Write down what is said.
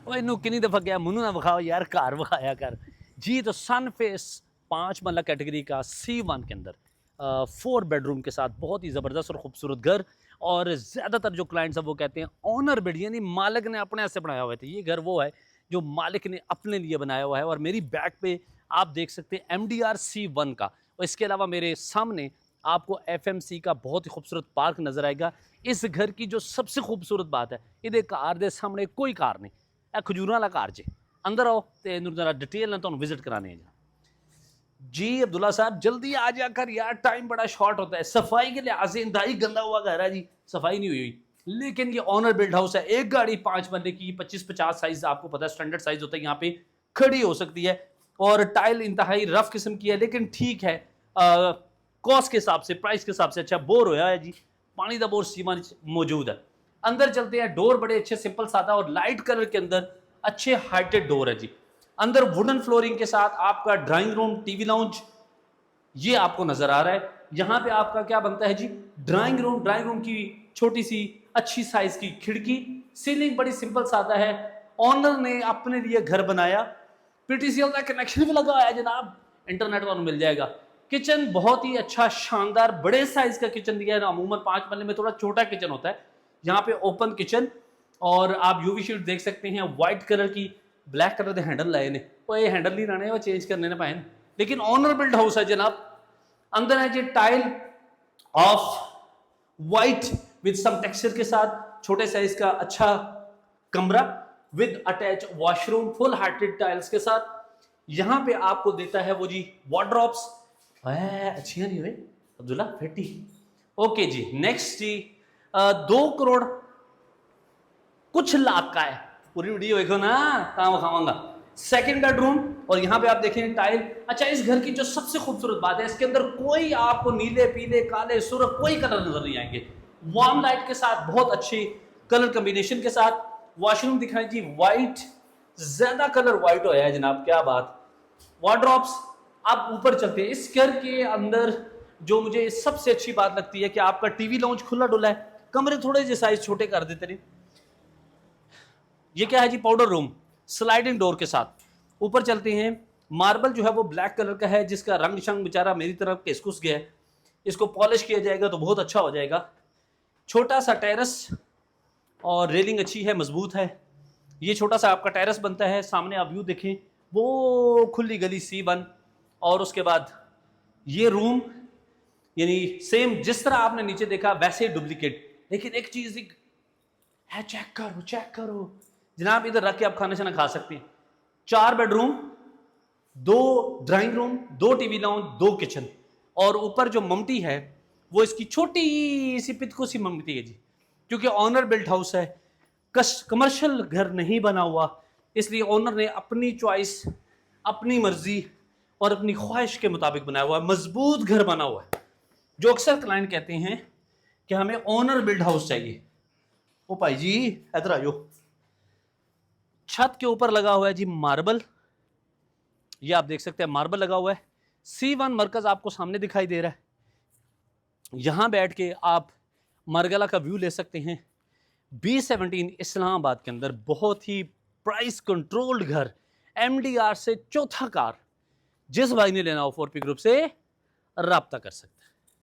ओए नू किन्नी दफ़ा गया मुनू ना विखाओ यार, घर विखाया कर जी। तो सनफेस 5 मरला कैटेगरी का C1 के अंदर 4 बेडरूम के साथ बहुत ही ज़बरदस्त और ख़ूबसूरत घर। और ज़्यादातर जो क्लाइंट्स हैं वो कहते हैं ओनर बिल्ड, यानी मालिक ने अपने हाथ से बनाया हुआ है। ये घर वो है जो मालिक ने अपने लिए बनाया हुआ है। और मेरी बैक पे आप देख सकते हैं MDR C1 का। और इसके अलावा मेरे सामने आपको FMC का बहुत ही खूबसूरत पार्क नज़र आएगा। इस घर की जो सबसे खूबसूरत बात है, ये कार दे सामने कोई कार नहीं, ए खजूर वाला कार जे। अंदर आओ तो जरा डिटेल ना तुहानू विजिट कराने हैं जी। अब्दुल्ला साहब जल्दी आ जाकर यार, टाइम बड़ा शॉर्ट होता है। सफाई के लिहाज से इंतहाई गंदा हुआ घर है जी, सफाई नहीं हुई। लेकिन ये ऑनर बिल्ड हाउस है। एक गाड़ी 5 बंदे की 25-50 साइज, आपको पता है स्टैंडर्ड साइज होता है, यहाँ पे खड़ी हो सकती है। और टाइल इंतहाई रफ किस्म की है, लेकिन ठीक है कॉस्ट के हिसाब से, प्राइस के हिसाब से अच्छा। बोर होया है जी, पानी का बोर सीमा मौजूद है। अंदर चलते हैं, डोर बड़े अच्छे सिंपल सादा और लाइट कलर के अंदर अच्छे हाइटेड डोर है जी। अंदर वुडन फ्लोरिंग के साथ आपका ड्राइंग रूम, टीवी लाउंज ये आपको नजर आ रहा है। यहां पे आपका क्या बनता है जी, ड्राइंग रूम। ड्राइंग रूम की छोटी सी अच्छी साइज की खिड़की, सीलिंग बड़ी सिंपल सादा है। ऑनर ने अपने लिए घर बनाया, PTCL का कनेक्शन भी लगा है जनाब, इंटरनेट वालों मिल जाएगा। किचन बहुत ही अच्छा शानदार बड़े साइज का किचन दिया है। अमूमन 5 मरले में थोड़ा छोटा किचन होता है, यहाँ पे ओपन किचन। और आप यूवी शीट देख सकते हैं, व्हाइट कलर की, ब्लैक कलर के हैंडल लाए ने। वो ये हैंडल नहीं लाने, वो चेंज करने ने पाए, लेकिन ऑनर बिल्ड हाउस है जनाब। अंदर है जी tile off white with some texture के साथ, छोटे साइज का अच्छा कमरा with attach washroom, full hearted tiles के साथ। यहां पे आपको देता है वो जी वार्डरोब्स। अच्छी नहीं हुई अब्दुल्ला फेटी। ओके जी, नेक्स्ट जी 2 करोड़ कुछ लाख का है। पूरी वीडियो देखो ना, कहां खाऊंगा। सेकंड बेडरूम, और यहां पे आप देखें टाइल। अच्छा, इस घर की जो सबसे खूबसूरत बात है, इसके अंदर कोई आपको नीले पीले काले सुर्ख कोई कलर नजर नहीं आएंगे। वार्म लाइट के साथ, बहुत अच्छी कलर कॉम्बिनेशन के साथ। वॉशरूम दिखाएं जी, व्हाइट, ज्यादा कलर व्हाइट हो है जनाब, क्या बात। वार्डरोब्स, आप ऊपर चलते हैं। इस घर के अंदर जो मुझे सबसे अच्छी बात लगती है कि आपका टीवी लाउंज खुला डुला है, कमरे थोड़े से साइज छोटे कर देते नहीं। ये क्या है जी, पाउडर रूम, स्लाइडिंग डोर के साथ। ऊपर चलते हैं, मार्बल जो है वो ब्लैक कलर का है, जिसका रंग शंग बेचारा मेरी तरफ घुस गया है। इसको पॉलिश किया जाएगा तो बहुत अच्छा हो जाएगा। छोटा सा टेरेस, और रेलिंग अच्छी है, मजबूत है। ये छोटा सा आपका टेरेस बनता है। सामने आप व्यू देखें, वो खुली गली C1। और उसके बाद ये रूम, यानी सेम जिस तरह आपने नीचे देखा वैसे डुप्लीकेट। लेकिन एक चीज है, चेक करो चेक करो जनाब, इधर रख के आप खाने से ना खा सकते हैं। 4 bedroom, 2 drawing room, 2 TV lounge, 2 kitchen. और ऊपर जो ममटी है वो इसकी छोटी सी पितकू सी ममटी है जी, क्योंकि ऑनर बिल्ट हाउस है, कमर्शियल घर नहीं बना हुआ, इसलिए ऑनर ने अपनी चॉइस, अपनी मर्जी और अपनी ख्वाहिश के मुताबिक बनाया हुआ है। मजबूत घर बना हुआ है। जो अक्सर क्लाइंट कहते हैं कि हमें ऑनर बिल्ड हाउस चाहिए, ओ भाई जी इधर आ जाओ। छत के ऊपर लगा हुआ है जी मार्बल, ये आप देख सकते हैं मार्बल लगा हुआ है। C1 मरकज आपको सामने दिखाई दे रहा है। यहां बैठ के आप मरगला का व्यू ले सकते हैं। B17 इस्लामाबाद के अंदर बहुत ही प्राइस कंट्रोल्ड घर, MDR से चौथा कार। जिस भाई ने लेना हो 4P ग्रुप से रब्ता कर सकते हैं।